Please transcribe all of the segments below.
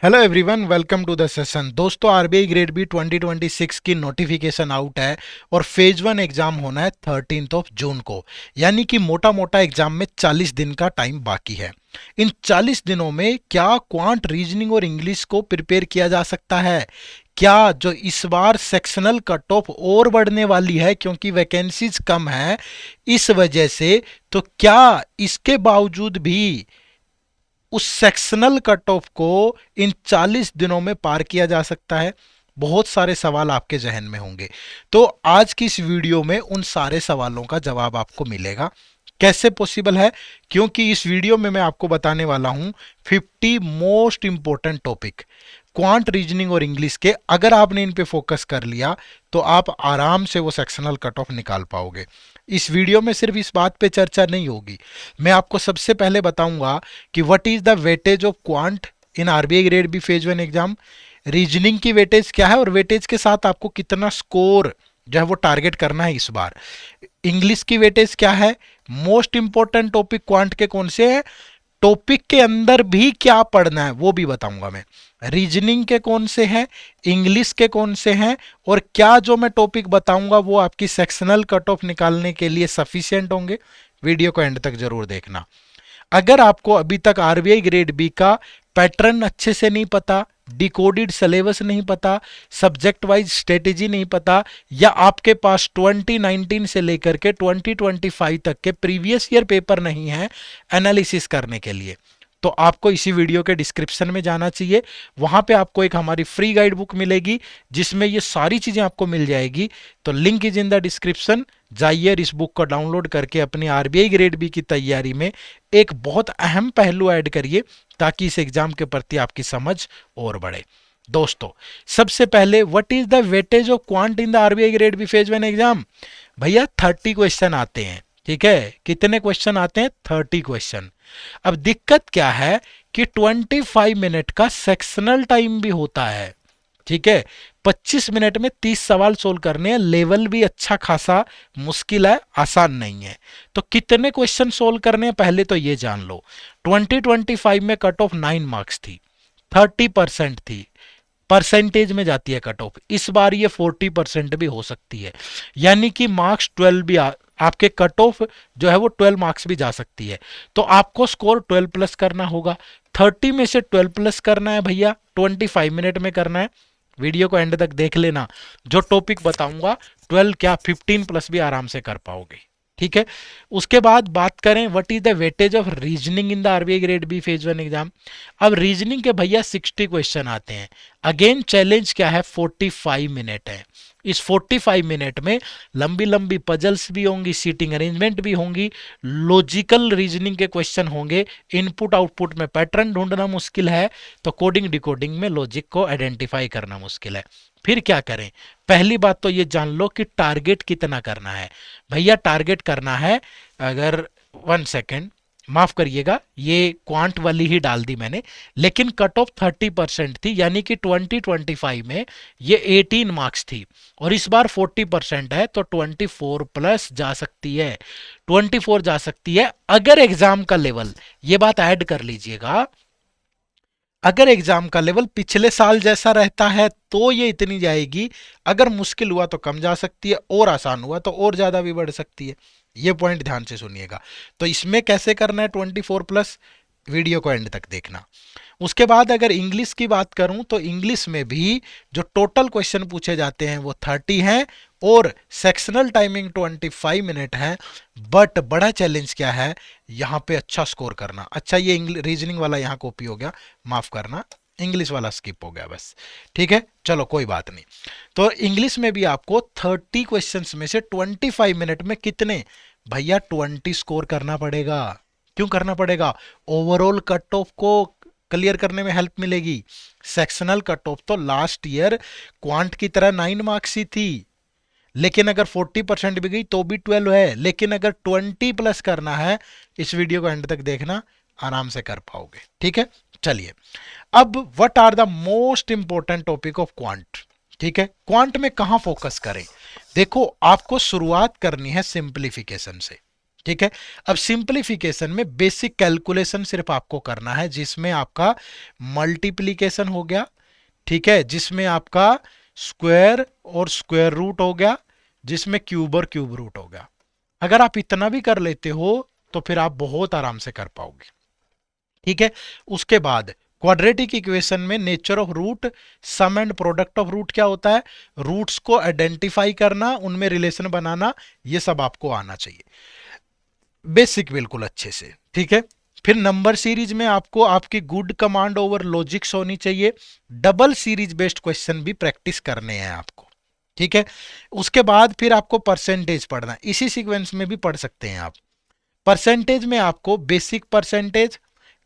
Hello everyone, welcome to the session. दोस्तों, RBI grade B 2026 की notification out है और फेज वन एग्जाम होना है 13 जून को। यानी कि मोटा मोटा एग्जाम में 40 दिन का टाइम बाकी है। इन 40 दिनों में क्या क्वांट, रीजनिंग और इंग्लिश को प्रिपेयर किया जा सकता है? क्या जो इस बार सेक्शनल कट ऑफ और बढ़ने वाली है क्योंकि वैकेंसीज कम है इस वजह से, तो क्या इसके बावजूद भी उस सेक्शनल कट ऑफ को इन 40 दिनों में पार किया जा सकता है? बहुत सारे सवाल आपके जहन में होंगे, तो आज की इस वीडियो में उन सारे सवालों का जवाब आपको मिलेगा। कैसे पॉसिबल है? क्योंकि इस वीडियो में मैं आपको बताने वाला हूं 50 most important topic quant, reasoning और इंग्लिश के। अगर आपने इन पे फोकस कर लिया तो आप आराम से वो सेक्शनल कट ऑफ निकाल पाओगे। इस वीडियो में सिर्फ इस बात पे चर्चा नहीं होगी, मैं आपको सबसे पहले बताऊंगा कि what is the weightage of quant in RBI grade B phase one exam, reasoning की वेटेज क्या है और वेटेज के साथ आपको कितना स्कोर जो है वो टारगेट करना है इस बार, इंग्लिश की वेटेज क्या है, मोस्ट इंपॉर्टेंट टॉपिक क्वांट के कौन से हैं, टॉपिक के अंदर भी क्या पढ़ना है वो भी बताऊंगा मैं, रीजनिंग के कौन से हैं, इंग्लिश के कौन से हैं, और क्या जो मैं टॉपिक बताऊंगा वो आपकी सेक्शनल कट ऑफ निकालने के लिए सफिशिएंट होंगे। वीडियो को एंड तक जरूर देखना। अगर आपको अभी तक आरबीआई ग्रेड बी का पैटर्न अच्छे से नहीं पता, डिकोडेड सिलेबस नहीं पता, सब्जेक्ट वाइज स्ट्रेटेजी नहीं पता, या आपके पास 2019 से लेकर के 2025 तक के प्रीवियस ईयर पेपर नहीं है एनालिसिस करने के लिए, तो आपको इसी वीडियो के डिस्क्रिप्शन में जाना चाहिए। वहां पे आपको एक हमारी फ्री गाइड बुक मिलेगी जिसमें ये सारी चीजें आपको मिल जाएगी। तो link is in the description, जाइए इस बुक को डाउनलोड करके अपनी आरबीआई ग्रेड बी की तैयारी में एक बहुत अहम पहलू ऐड करिए ताकि इस एग्जाम के प्रति आपकी समझ और बढ़े। दोस्तों, सबसे पहले what is the weightage of quant in the RBI grade B phase one exam? भैया 30 क्वेश्चन आते हैं। ठीक है, कितने क्वेश्चन आते हैं? 30 क्वेश्चन। अब दिक्कत क्या है कि 25 मिनट का सेक्शनल टाइम भी होता है। ठीक है, 25 मिनट में 30 सवाल सोल्व करने हैं। लेवल भी अच्छा खासा मुश्किल है, आसान नहीं है। तो कितने क्वेश्चन सोल्व करने हैं पहले तो ये जान लो। 2025 में कट ऑफ 9 मार्क्स थी, 30% थी, परसेंटेज में जाती है कट ऑफ। इस बार ये 40% भी हो सकती है, यानी कि मार्क्स 12 भी आपके कट ऑफ जो है वो 12 मार्क्स भी जा सकती है। तो आपको स्कोर 12 प्लस करना होगा। 30 में से 12 प्लस करना है भैया, 25 मिनट में करना है। वीडियो को एंड तक देख लेना, जो टॉपिक बताऊंगा 12 क्या 15 प्लस भी आराम से कर पाओगे। ठीक है, उसके बाद बात करें what is the weightage of reasoning in the RBI grade B phase one exam. अब रीजनिंग के भैया 60 क्वेश्चन आते हैं। अगेन चैलेंज क्या है? 45 मिनट है। इस 45 मिनट में लंबी लंबी पजल्स भी होंगी, सीटिंग अरेंजमेंट भी होंगी, लॉजिकल रीजनिंग के क्वेश्चन होंगे, इनपुट आउटपुट में पैटर्न ढूंढना मुश्किल है, तो कोडिंग डिकोडिंग में लॉजिक को आइडेंटिफाई करना मुश्किल है। फिर क्या करें? पहली बात तो ये जान लो कि टारगेट कितना करना है। भैया टारगेट करना है, अगर 1 सेकेंड माफ करिएगा, ये क्वांट वाली ही डाल दी मैंने, लेकिन कट ऑफ 30% थी, यानी कि 2025 में ये 18 मार्क्स थी और इस बार 40% है, तो 24 प्लस जा सकती है, 24 जा सकती है अगर एग्जाम का लेवल, ये बात ऐड कर लीजिएगा, अगर एग्जाम का लेवल पिछले साल जैसा रहता है तो ये इतनी जाएगी, अगर मुश्किल हुआ तो कम जा सकती है, और आसान हुआ तो और ज्यादा भी बढ़ सकती है। ये पॉइंट ध्यान से सुनिएगा। तो इसमें कैसे करना है 24 प्लस, वीडियो को एंड तक देखना। उसके बाद अगर इंग्लिश की बात करूं तो इंग्लिश में भी जो टोटल क्वेश्चन पूछे जाते हैं वो 30 हैं और सेक्शनल टाइमिंग 25 मिनट है। बट बड़ा चैलेंज क्या है, यहां पे अच्छा स्कोर करना। अच्छा, ये रीजनिंग वाला यहां कॉपी हो गया, माफ करना, इंग्लिश वाला स्किप हो गया बस। ठीक है, चलो कोई बात नहीं। तो इंग्लिश में भी आपको 30 क्वेश्चंस में से 25 मिनट में कितने? भैया 20 स्कोर करना पड़ेगा। क्यों करना पड़ेगा? ओवरऑल कट ऑफ को क्लियर करने में हेल्प मिलेगी। सेक्शनल कट ऑफ तो लास्ट ईयर क्वांट की तरह 9 मार्क्स ही थी, लेकिन अगर 40% भी गई तो भी 12 है, लेकिन अगर 20 प्लस करना है, इस वीडियो को एंड तक देखना, आराम से कर पाओगे। ठीक है, चलिए अब what are the most important topic of quant. ठीक है, क्वांट में कहां फोकस करें? देखो, आपको शुरुआत करनी है सिंप्लीफिकेशन से। ठीक है। अब सिंपलीफिकेशन में बेसिक कैलकुलेशन सिर्फ आपको करना है, जिसमें आपका मल्टीप्लीकेशन हो गया, ठीक है, जिसमें आपका स्क्वायर और स्क्वायर रूट हो गया, जिसमें क्यूब और क्यूब रूट हो गया। अगर आप इतना भी कर लेते हो तो फिर आप बहुत आराम से कर पाओगे, ठीक है। उसके बाद क्वाड्रेटिक इक्वेशन में nature of root, sum and product of root क्या होता है, रूट्स को आइडेंटिफाई करना, उनमें रिलेशन बनाना, ये सब आपको आना चाहिए बेसिक बिल्कुल अच्छे से, ठीक है। फिर नंबर सीरीज में आपको आपकी गुड कमांड ओवर लॉजिक्स होनी चाहिए। डबल सीरीज बेस्ड क्वेश्चन भी प्रैक्टिस करने हैं आपको, ठीक है। उसके बाद फिर आपको परसेंटेज पढ़ना, इसी सीक्वेंस में भी पढ़ सकते हैं आप। परसेंटेज में आपको basic percentage,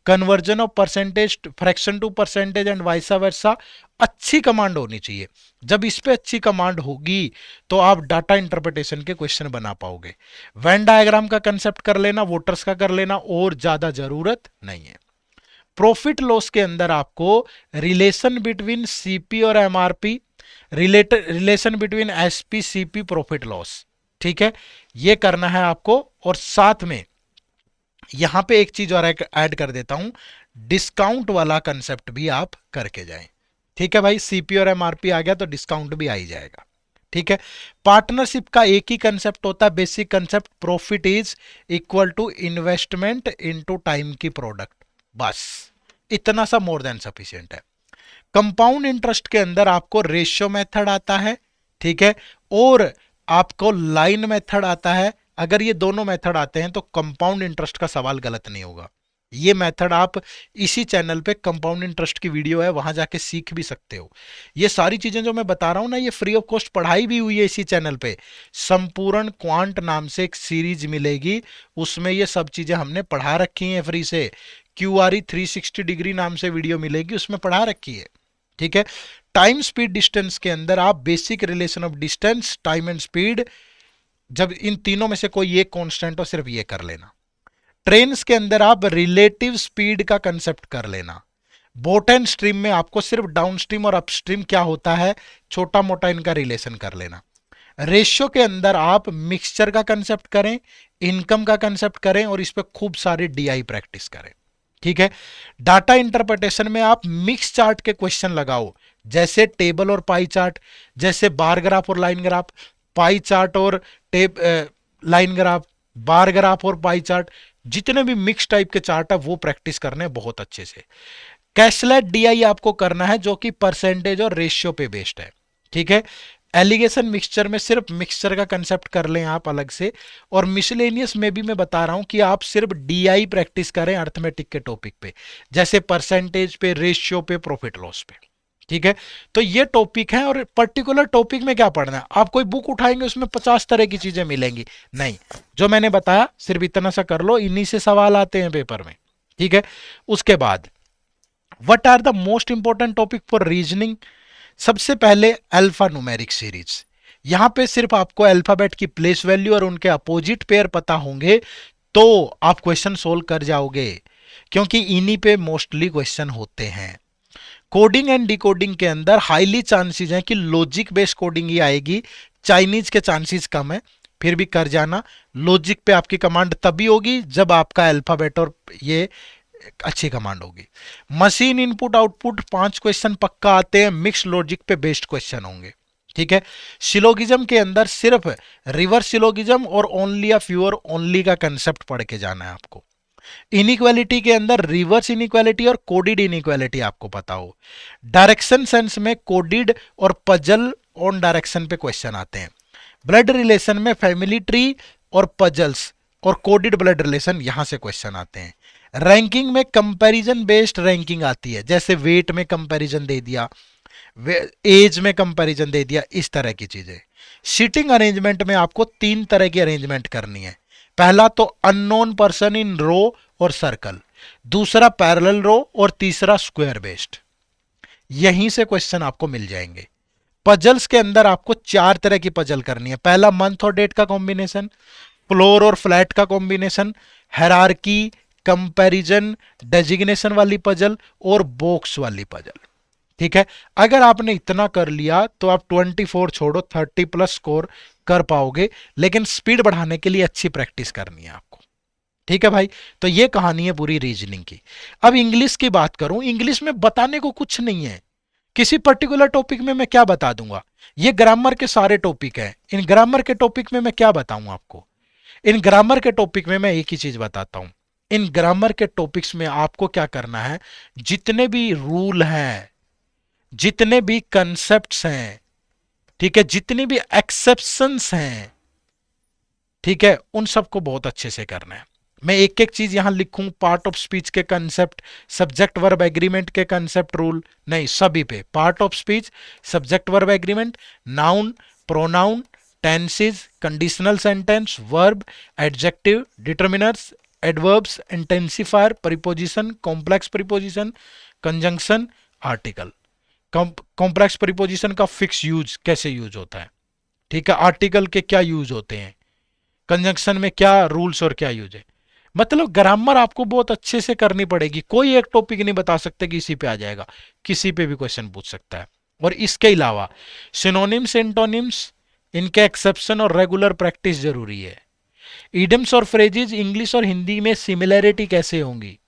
conversion of percentage fraction to percentage and vice versa अच्छी कमांड होनी चाहिए। जब इस पे अच्छी कमांड होगी तो आप डाटा इंटरप्रिटेशन के क्वेश्चन बना पाओगे। वेन डायग्राम का कंसेप्ट कर लेना, वोटर्स का कर लेना, और ज्यादा जरूरत नहीं है। प्रॉफिट लॉस के अंदर आपको रिलेशन बिटवीन सीपी और MRP, relation between SP CP profit loss, ठीक है, ये करना है आपको। और साथ में यहां पे एक चीज और ऐड कर देता हूं, डिस्काउंट वाला कंसेप्ट भी आप करके जाएं, ठीक है भाई। सीपी और एमआरपी आ गया तो डिस्काउंट भी आ ही जाएगा, ठीक है। पार्टनरशिप का एक ही कंसेप्ट होता है, basic concept, profit is equal to investment into time की प्रोडक्ट, बस इतना सा मोर देन सफिशिएंट है। कंपाउंड इंटरेस्ट के अंदर आपको रेशियो मेथड आता है, ठीक है, और आपको लाइन मेथड आता है। अगर ये दोनों मेथड आते हैं तो कंपाउंड इंटरेस्ट का सवाल गलत नहीं होगा। ये मेथड आप इसी चैनल पे कंपाउंड इंटरेस्ट की वीडियो है, वहां जाके सीख भी सकते हो। ये सारी चीजें जो मैं बता रहा हूं ना, ये फ्री ऑफ कॉस्ट पढ़ाई भी हुई है इसी चैनल पे। संपूर्ण क्वांट नाम से एक सीरीज मिलेगी, उसमें ये सब चीजें हमने पढ़ा रखी हैं फ्री से। QRE 360 डिग्री नाम से वीडियो मिलेगी, उसमें पढ़ा रखी है, ठीक है। टाइम स्पीड डिस्टेंस के अंदर आप basic relation of distance, time and speed, जब इन तीनों में से कोई एक कांस्टेंट हो सिर्फ ये कर लेना। ट्रेन्स के अंदर आप रिलेटिव स्पीड का कंसेप्ट कर लेना। बोट एंड स्ट्रीम में आपको सिर्फ डाउन स्ट्रीम और अपस्ट्रीम क्या होता है, छोटा मोटा इनका रिलेशन कर लेना। रेशियो के अंदर आप मिक्सचर का कंसेप्ट करें, इनकम का कंसेप्ट करें, और इस पे खूब सारे DI प्रैक्टिस करें, ठीक है। डाटा इंटरप्रिटेशन में आप मिक्स चार्ट के क्वेश्चन लगाओ, जैसे टेबल और पाई चार्ट, जैसे बार ग्राफ और लाइन ग्राफ, पाई चार्ट और लाइन ग्राफ, बार ग्राफ और पाई चार्ट, जितने भी मिक्स टाइप के चार्ट है वो प्रैक्टिस करने बहुत अच्छे से। कैशलेट DI आपको करना है, जो कि परसेंटेज और रेशियो पे बेस्ड है, ठीक है। एलिगेशन मिक्सचर में सिर्फ मिक्सचर का कंसेप्ट कर लें आप अलग से। और मिसलेनियस में भी मैं बता रहा हूं कि आप सिर्फ DI प्रैक्टिस करें अर्थमेटिक के टॉपिक पे, जैसे परसेंटेज पे, रेशियो पे, प्रॉफिट लॉस पे, ठीक है। तो ये टॉपिक है, और पर्टिकुलर टॉपिक में क्या पढ़ना है, आप कोई बुक उठाएंगे उसमें 50 तरह की चीजें मिलेंगी, नहीं। जो मैंने बताया सिर्फ इतना सा कर लो, इन्हीं से सवाल आते हैं पेपर में, ठीक है। उसके बाद what are the most important topic for reasoning, सबसे पहले अल्फा न्यूमेरिक सीरीज। यहां पे सिर्फ आपको अल्फाबेट की प्लेस वैल्यू और उनके अपोजिट पेयर पता होंगे तो आप क्वेश्चन सोल्व कर जाओगे, क्योंकि इन्हीं पे मोस्टली क्वेश्चन होते हैं। कोडिंग एंड डिकोडिंग के अंदर हाईली चांसेस हैं कि लॉजिक बेस्ड कोडिंग ही आएगी, चाइनीज के चांसेस कम है, फिर भी कर जाना। लॉजिक पे आपकी कमांड तभी होगी जब आपका अल्फाबेट और ये अच्छी कमांड होगी। मशीन इनपुट आउटपुट 5 क्वेश्चन पक्का आते हैं, मिक्स लॉजिक पे बेस्ड क्वेश्चन होंगे, ठीक है। सिलोगिज्म के अंदर सिर्फ रिवर्स सिलोगिज्म और ओनली या फ्यूअर ओनली का कंसेप्ट पढ़ के जाना है आपको। इनइक्वालिटी के अंदर रिवर्स इनइक्वालिटी और कोडिड इनइक्वालिटी आपको पता हो। डायरेक्शन सेंस में कोडिड और पजल ऑन डायरेक्शन पे क्वेश्चन आते हैं। ब्लड रिलेशन में फैमिली ट्री और पजल्स और कोडिड ब्लड रिलेशन यहां से क्वेश्चन आते हैं। रैंकिंग में कंपैरिजन बेस्ड रैंकिंग आती है, जैसे वेट में कंपैरिजन दे दिया, एज में कंपैरिजन दे दिया, इस तरह की चीजें। सीटिंग अरेंजमेंट में आपको 3 तरह की अरेंजमेंट करनी है। पहला तो अननोन पर्सन इन रो और सर्कल, दूसरा पैरेलल रो, और तीसरा स्क्वायर बेस्ड। यहीं से क्वेश्चन आपको मिल जाएंगे। पजल्स के अंदर आपको 4 तरह की पजल करनी है। पहला मंथ और डेट का कॉम्बिनेशन, फ्लोर और फ्लैट का कॉम्बिनेशन, हायरार्की, कंपैरिजन, डेजिग्नेशन वाली पजल और बॉक्स वाली पजल, ठीक है। अगर आपने इतना कर लिया तो आप 24 छोड़ो 30 प्लस स्कोर कर पाओगे, लेकिन स्पीड बढ़ाने के लिए अच्छी प्रैक्टिस करनी है आपको। ठीक है भाई। तो ये कहानी है पूरी रीजनिंग की। अब इंग्लिश की बात करूं, इंग्लिश में बताने को कुछ नहीं है। किसी पर्टिकुलर टॉपिक में मैं क्या बता दूंगा? ये ग्रामर के सारे टॉपिक हैं, इन ग्रामर के टॉपिक में मैं क्या बताऊं आपको? इन ग्रामर के टॉपिक में मैं एक ही चीज बताता हूं। इन ग्रामर के टॉपिक्स में आपको क्या करना है, जितने भी रूल हैं, जितने भी कंसेप्ट्स हैं, ठीक है, जितनी भी एक्सेप्शंस हैं, ठीक है, उन सबको बहुत अच्छे से करना है। मैं एक एक चीज यहां लिखूं, पार्ट ऑफ स्पीच के कंसेप्ट, सब्जेक्ट वर्ब एग्रीमेंट के कंसेप्ट, रूल नहीं, सभी पे part of speech, subject verb agreement, noun, pronoun, tenses, conditional sentence, verb, adjective, determiners, adverbs, intensifier, preposition, complex preposition, conjunction, article. Complex preposition का fix use कैसे use होता है, ठीक है, आर्टिकल के क्या यूज होते हैं, कंजंक्शन में क्या रूल्स और क्या यूज है। मतलब ग्रामर आपको बहुत अच्छे से करनी पड़ेगी। कोई एक टॉपिक नहीं बता सकते कि इसी पे आ जाएगा, किसी पे भी क्वेश्चन पूछ सकता है। और इसके अलावा सिनोनिम्स, एंटोनिम्स, इनके एक्सेप्शन और रेगुलर प्रैक्टिस जरूरी है। इडियम्स और फ्रेजेस इंग्लिश और हिंदी में सिमिलैरिटी कैसे होंगी,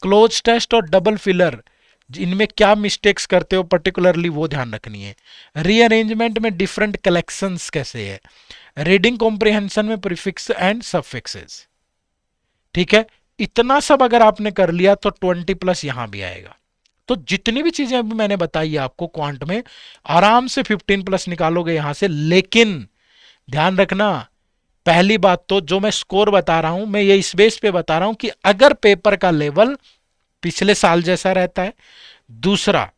क्लोज टेस्ट और डबल फिलर इनमें क्या मिस्टेक्स करते हो पर्टिकुलरली वो ध्यान रखनी है। रीअरेंजमेंट में डिफरेंट कलेक्शंस कैसे है, रीडिंग कॉम्प्रिहेंशन में प्रीफिक्स एंड सफिक्सेस, ठीक है। इतना सब अगर आपने कर लिया तो 20+ यहां भी आएगा। तो जितनी भी चीजें अभी मैंने बताई है आपको क्वांट में, आराम से 15+ निकालोगे यहां से। लेकिन ध्यान रखना, पहली बात तो जो मैं स्कोर बता रहा हूं, मैं ये इस बेस पे बता रहा हूं कि अगर पेपर का लेवल पिछले साल जैसा रहता है, दूसरा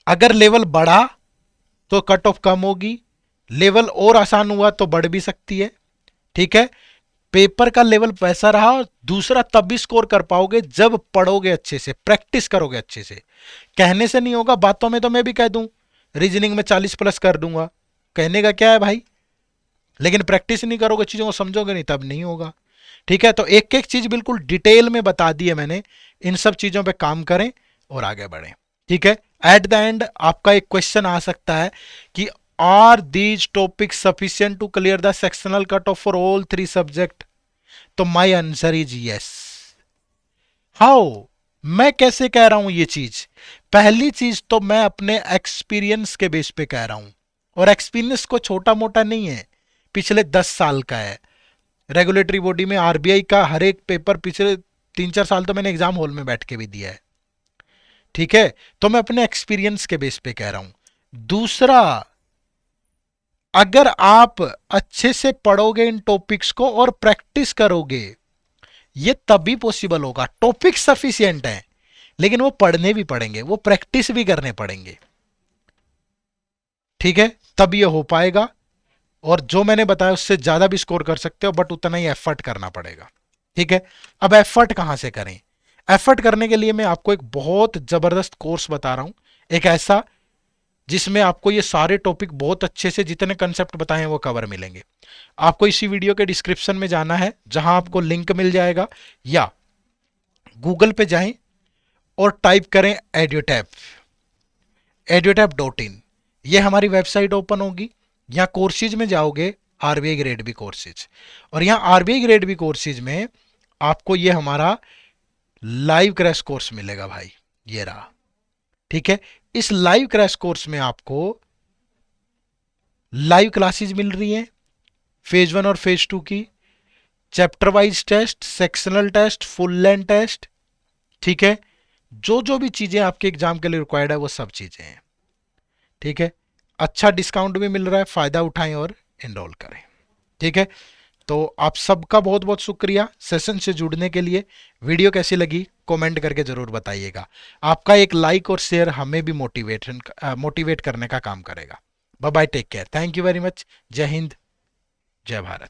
अगर लेवल बढ़ा तो कट ऑफ कम होगी, लेवल और आसान हुआ तो बढ़ भी सकती है, ठीक है। पेपर का लेवल वैसा रहा, और दूसरा तब भी स्कोर कर पाओगे जब पढ़ोगे अच्छे से, प्रैक्टिस करोगे अच्छे से। कहने से नहीं होगा, बातों में तो मैं भी कह दूं रीजनिंग में 40+ कर दूंगा, कहने का क्या है भाई, लेकिन प्रैक्टिस नहीं करोगे, चीजों को समझोगे नहीं, तब नहीं होगा, ठीक है। तो एक एक चीज बिल्कुल डिटेल में बता दी है मैंने, इन सब चीजों पे काम करें और आगे बढ़ें, ठीक है। एट द एंड आपका एक क्वेश्चन आ सकता है कि are these topic sufficient to clear the sectional cut off for all 3 subject? तो my answer is yes. How, मैं कैसे कह रहा हूं ये चीज? पहली चीज तो मैं अपने एक्सपीरियंस के बेस पे कह रहा हूं, और एक्सपीरियंस को छोटा मोटा नहीं है, पिछले 10 साल का है। रेगुलेटरी बॉडी में आरबीआई का हर एक पेपर पिछले 3-4 साल तो मैंने एग्जाम हॉल में बैठ के भी दिया है, ठीक है। तो मैं अपने एक्सपीरियंस के बेस पे कह रहा हूं। दूसरा, अगर आप अच्छे से पढ़ोगे इन टॉपिक्स को और प्रैक्टिस करोगे, ये तभी पॉसिबल होगा। टॉपिक सफिशिएंट है, लेकिन वो पढ़ने भी पड़ेंगे, वो प्रैक्टिस भी करने पड़ेंगे, ठीक है, तब ये हो पाएगा। और जो मैंने बताया उससे ज्यादा भी स्कोर कर सकते हो, बट उतना ही एफर्ट करना पड़ेगा, ठीक है। अब एफर्ट कहां से करें? एफर्ट करने के लिए मैं आपको एक बहुत जबरदस्त कोर्स बता रहा हूं, एक ऐसा जिसमें आपको ये सारे टॉपिक बहुत अच्छे से, जितने कंसेप्ट बताए हैं वो कवर मिलेंगे। आपको इसी वीडियो के डिस्क्रिप्शन में जाना है, जहां आपको लिंक मिल जाएगा, या गूगल पे जाएं और टाइप करें एड्यूटैप, edutap.in, ये हमारी वेबसाइट ओपन होगी। यहाँ कोर्सेज में जाओगे, आरबीआई ग्रेड बी कोर्सेज, और यहाँ आरबीआई ग्रेड बी कोर्सेज में आपको ये हमारा लाइव क्रैश कोर्स मिलेगा भाई, ये रहा, ठीक है। इस लाइव क्रैश कोर्स में आपको लाइव क्लासेस मिल रही हैं, फेज 1 और फेज 2 की, chapter wise test, sectional test, full length test, ठीक है। जो जो भी चीजें आपके एग्जाम के लिए रिक्वायर्ड है वो सब चीजें हैं, ठीक है। अच्छा डिस्काउंट भी मिल रहा है, फायदा उठाएं और एनरोल करें, ठीक है। तो आप सबका बहुत बहुत शुक्रिया सेशन से जुड़ने के लिए। वीडियो कैसी लगी कमेंट करके जरूर बताइएगा। आपका एक लाइक और शेयर हमें भी मोटिवेट करने का काम करेगा। Bye bye, take care, thank you very much. जय हिंद, जय भारत।